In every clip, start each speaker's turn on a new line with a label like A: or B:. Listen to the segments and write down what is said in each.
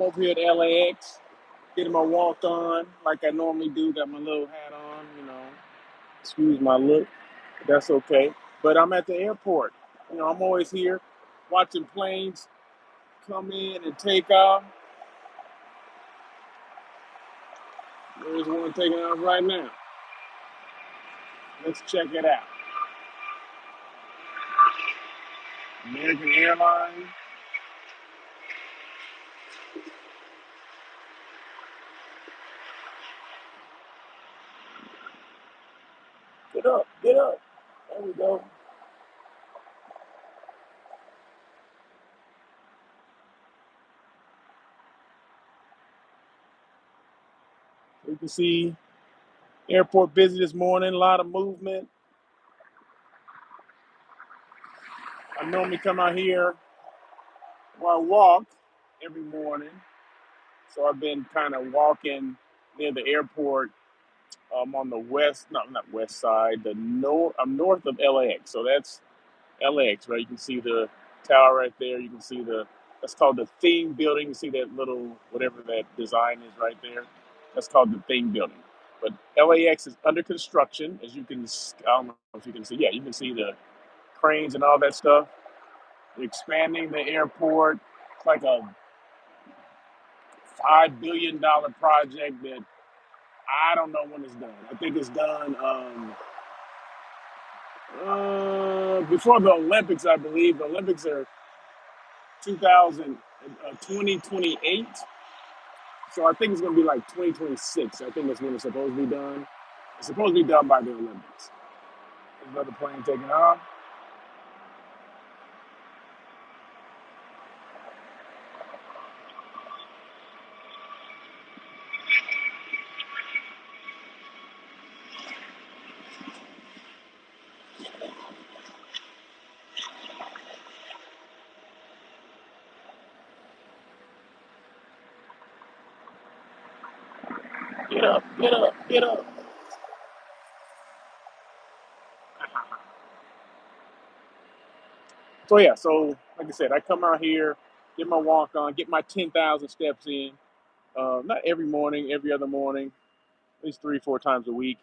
A: over here at LAX, getting my walk on like I normally do. Got my little hat on, excuse my look, but that's okay. But I'm at the airport. I'm always here watching planes come in and take off. There's one taking off right now. Let's check it out. American Airlines. Get up, get up. There we go. You can see airport busy this morning, a lot of movement. I normally come out here where I walk every morning. So I've been kind of walking near the airport. I'm on the west, no, not west side, the north. I'm north of LAX, so that's LAX, right? You can see the tower right there. You can see that's called the theme building. You see that little whatever that design is right there. That's called the theme building. But LAX is under construction, as you can. I don't know if you can see. Yeah, you can see the cranes and all that stuff. They're expanding the airport. It's like a $5 billion project that I don't know when it's done. I think it's done before the Olympics, I believe. The Olympics are 2000, 2028. So I think it's going to be like 2026. I think that's when it's supposed to be done. It's supposed to be done by the Olympics. There's another plane taking off. Get up, get up, get up. So yeah, so like I said, I come out here, get my walk on, get my 10,000 steps in. Not every morning, every other morning, at least 3, 4 times a week.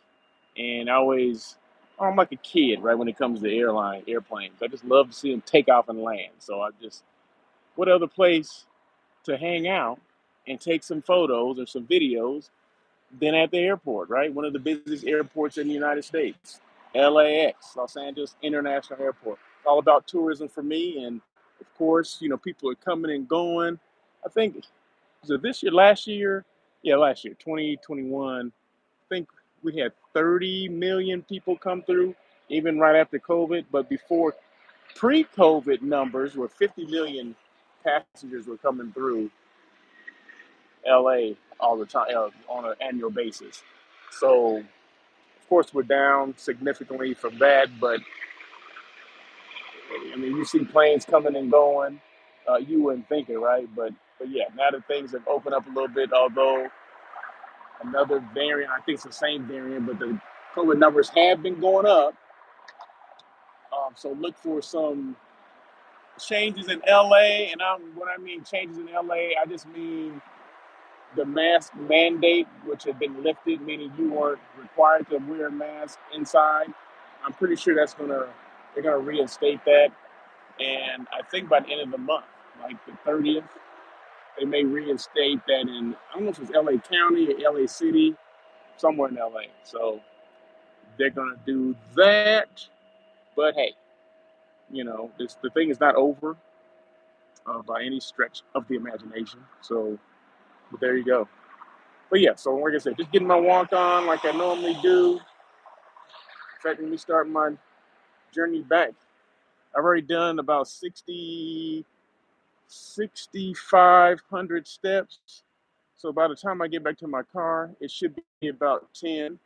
A: And I'm like a kid, right? When it comes to airplanes, I just love to see them take off and land. So what other place to hang out and take some photos or some videos than at the airport, right? One of the busiest airports in the United States, LAX, Los Angeles International Airport. It's all about tourism for me. And of course, people are coming and going. I think, was it this year, last year? Yeah, last year, 2021. I think we had 30 million people come through, even right after COVID. But before, pre-COVID numbers were 50 million passengers were coming through LA all the time on an annual basis. So, of course, we're down significantly from that. But I mean, you see planes coming and going. You wouldn't think it, right? But yeah, now that things have opened up a little bit, although another variant, I think it's the same variant, but the COVID numbers have been going up. So look for some changes in LA. And when I mean changes in LA, I just mean the mask mandate, which had been lifted, meaning you weren't required to wear a mask inside. I'm pretty sure they're gonna reinstate that, and I think by the end of the month, like the 30th, they may reinstate that in. I don't know if it's LA County or LA City, somewhere in LA. So they're gonna do that. But hey, the thing is not over by any stretch of the imagination. So, but there you go. But yeah, so like I said, just getting my walk on like I normally do. In fact, let me start my journey back. I've already done about 6,500 steps. So by the time I get back to my car, it should be about 10.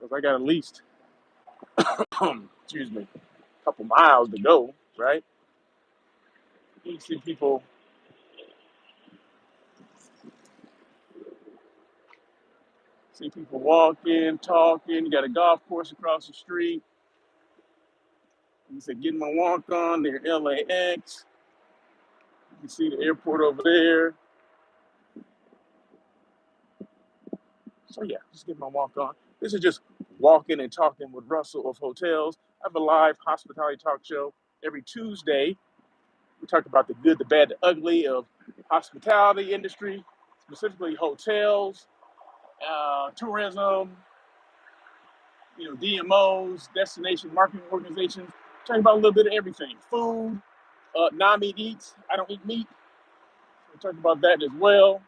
A: Because I got at least, excuse me, a couple miles to go, right? You see people walking, talking. You got a golf course across the street. He said, getting my walk on near LAX. You see the airport over there. So yeah, just get my walk on. This is just walking and talking with Russell of Hotels. I have a live hospitality talk show every Tuesday. We talk about the good, the bad, the ugly of hospitality industry, specifically hotels, tourism, DMOs, destination marketing organizations. Talking about a little bit of everything. Food, non-meat eats. I don't eat meat. We talk about that as well.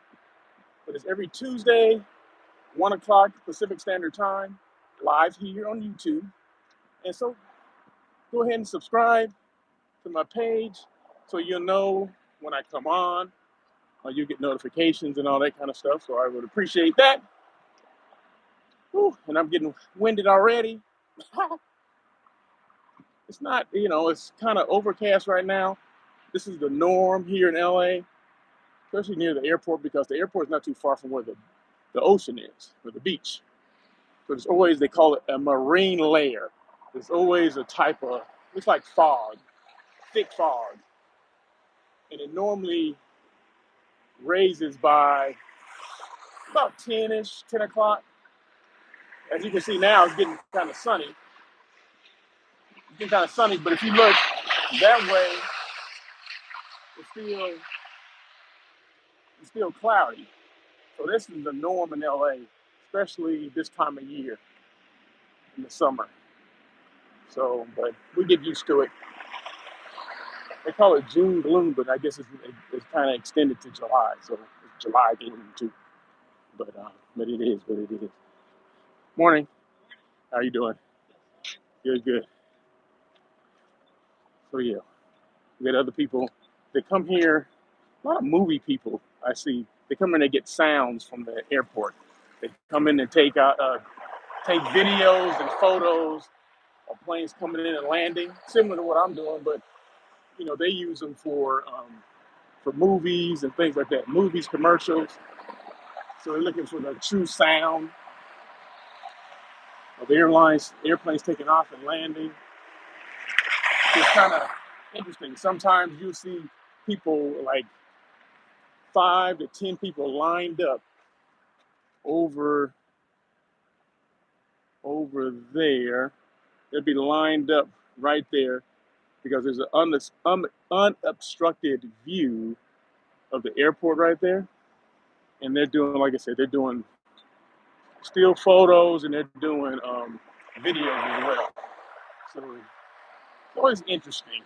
A: But it's every Tuesday, 1 o'clock Pacific Standard Time, live here on YouTube. And so go ahead and subscribe to my page so you'll know when I come on, or you get notifications and all that kind of stuff. So I would appreciate that. Whew, and I'm getting winded already. It's not, it's kind of overcast right now. This is the norm here in LA, especially near the airport, because the airport is not too far from where the ocean is, or the beach. So there's always, they call it a marine layer. There's always a type of, it's like fog, thick fog. And it normally raises by about 10-ish, 10 o'clock. As you can see now, it's getting kind of sunny. It's getting kind of sunny, but if you look that way, it's still cloudy. So this is the norm in LA, especially this time of year in the summer. So, but we get used to it. They call it June gloom, but I guess it's kind of extended to July. So it's July gloom too. But it is what it is. Morning. How you doing? Good, good. So yeah, we got other people that come here. A lot of movie people I see. They come in and get sounds from the airport. They come in and take videos and photos of planes coming in and landing, similar to what I'm doing, but they use them for movies and things like that, movies, commercials. So they're looking for the true sound of airplanes taking off and landing. It's kind of interesting. Sometimes you'll see people like 5 to 10 people lined up over there. They'll be lined up right there because there's an unobstructed view of the airport right there. And they're doing, like I said, they're doing still photos and they're doing videos as well. So it's always interesting.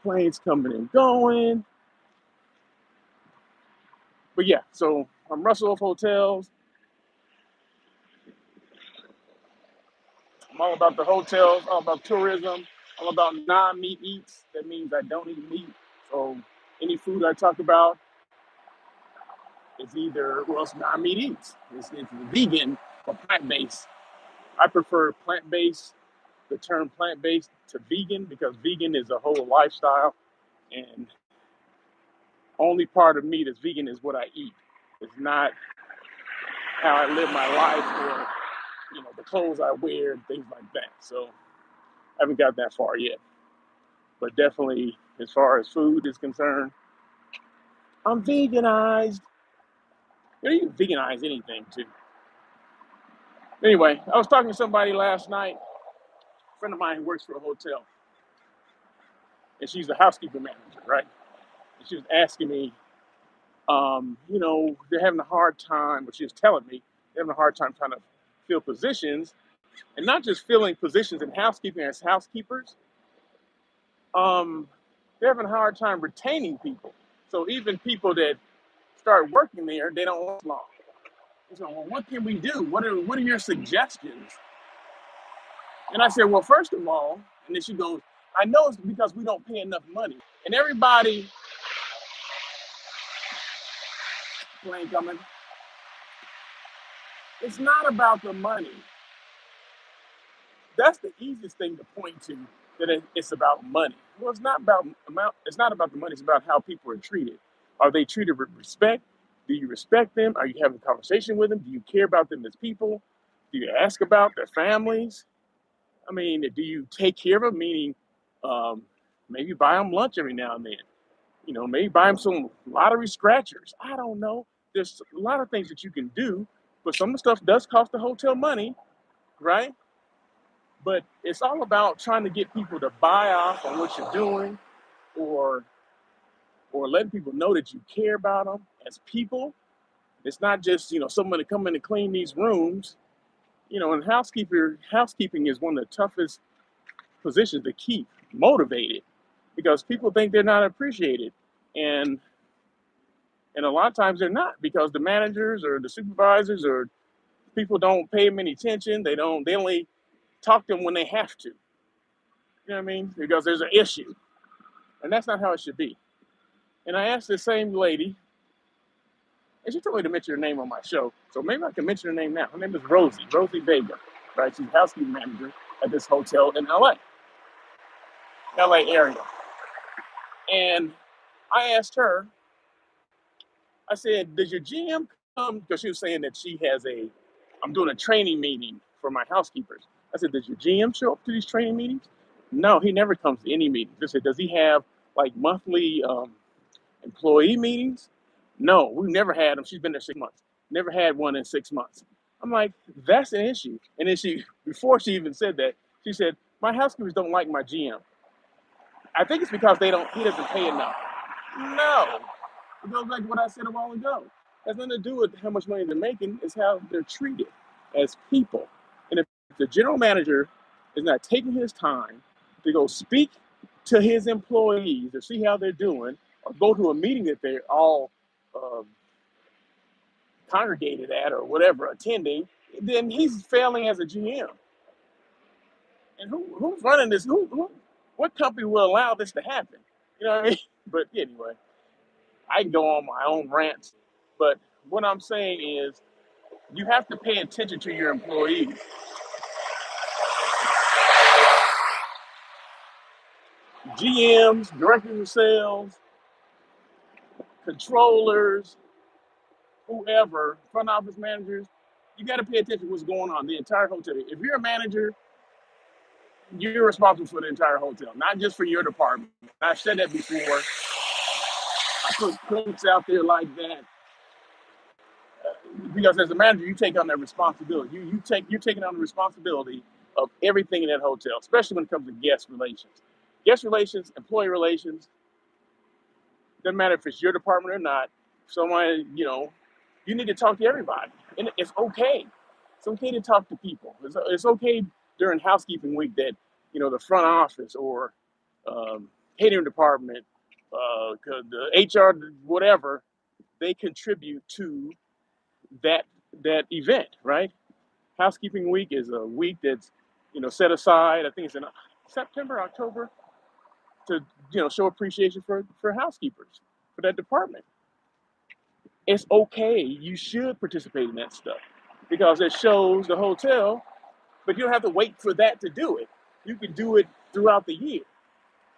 A: Planes coming and going. But yeah, so I'm Russell of Hotels. I'm all about the hotels, all about tourism, all about non-meat eats. That means I don't eat meat. So any food I talk about is either, well, it's non-meat eats. It's vegan or plant-based. I prefer plant-based, the term plant-based to vegan, because vegan is a whole lifestyle. And only part of me that's vegan is what I eat. It's not how I live my life or the clothes I wear and things like that. So I haven't got that far yet. But definitely, as far as food is concerned, I'm veganized. You can veganize anything too. Anyway, I was talking to somebody last night, a friend of mine who works for a hotel, and she's a housekeeping manager, right? And she was asking me, they're having a hard time, but she was telling me they're having a hard time trying to fill positions, and not just filling positions in housekeeping as housekeepers. They're having a hard time retaining people. So even people that start working there, they don't last long. So, well, what can we do? What are your suggestions? And I said, well, first of all, and then she goes, I know it's because we don't pay enough money. And everybody, plane coming, it's not about the money. That's the easiest thing to point to, that it's about money. Well, it's not about amount. It's not about the money. It's about how people are treated. Are they treated with respect? Do you respect them? Are you having a conversation with them? Do you care about them as people? Do you ask about their families? I mean, do you take care of them? Meaning, Maybe buy them lunch every now and then. Maybe buy them some lottery scratchers. I don't know. There's a lot of things that you can do, but some of the stuff does cost the hotel money, right? But it's all about trying to get people to buy off on what you're doing, or letting people know that you care about them as people. It's not just someone to come in and clean these rooms. And housekeeping is one of the toughest positions to keep motivated, because people think they're not appreciated, and a lot of times they're not, because the managers or the supervisors or people don't pay them any attention. They only talk to them when they have to. You know what I mean? Because there's an issue, and that's not how it should be. And I asked this same lady, and she told me to mention her name on my show, so maybe I can mention her name now. Her name is Rosie Vega, right? She's housekeeping manager at this hotel in LA area. And I asked her, I said, does your GM come? Because she was saying that I'm doing a training meeting for my housekeepers. I said, does your GM show up to these training meetings? No, he never comes to any meetings. I said, does he have like monthly employee meetings? No, we've never had them. She's been there 6 months. Never had one in 6 months. I'm like, that's an issue. And then before she even said that, she said, my housekeepers don't like my GM. I think it's because he doesn't pay enough. No. It goes back to what I said a while ago. It has nothing to do with how much money they're making. It's how they're treated as people. And if the general manager is not taking his time to go speak to his employees to see how they're doing, or go to a meeting that they're all congregated at or whatever, attending, then he's failing as a GM. And who's running this? What company will allow this to happen? You know what I mean? But anyway, I can go on my own rants. But what I'm saying is, you have to pay attention to your employees. GMs, directors of sales, controllers, whoever, front office managers, you got to pay attention to what's going on the entire hotel. If you're a manager, you're responsible for the entire hotel, not just for your department. I've said that before. I put quotes out there like that, because as a manager, you take on that responsibility. You're taking on the responsibility of everything in that hotel, especially when it comes to guest relations, employee relations. Doesn't matter if it's your department or not. Someone, you need to talk to everybody, and it's okay. It's okay to talk to people. It's okay during housekeeping week that the front office or catering department, the HR, whatever, they contribute to that event, right? Housekeeping week is a week that's set aside. I think it's in September, October, to show appreciation for housekeepers, for that department. It's okay. You should participate in that stuff, because it shows the hotel. But you don't have to wait for that to do it. You can do it throughout the year.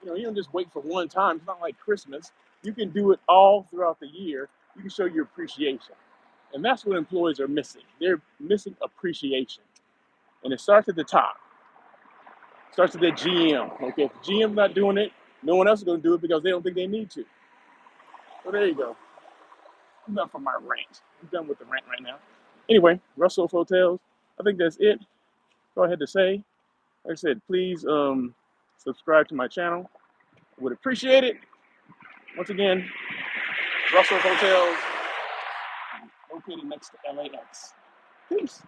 A: You don't just wait for one time. It's not like Christmas. You can do it all throughout the year. You can show your appreciation. And that's what employees are missing. They're missing appreciation. And it starts at the top. It starts at the GM. Okay, if the GM's not doing it, no one else is going to do it, because they don't think they need to. So there you go. I'm done for my rant. I'm done with the rant right now. Anyway, Russell Hotels, I think that's it. Go ahead to say. Like I said, please subscribe to my channel. I would appreciate it. Once again, Russell Hotels, located next to LAX. Peace.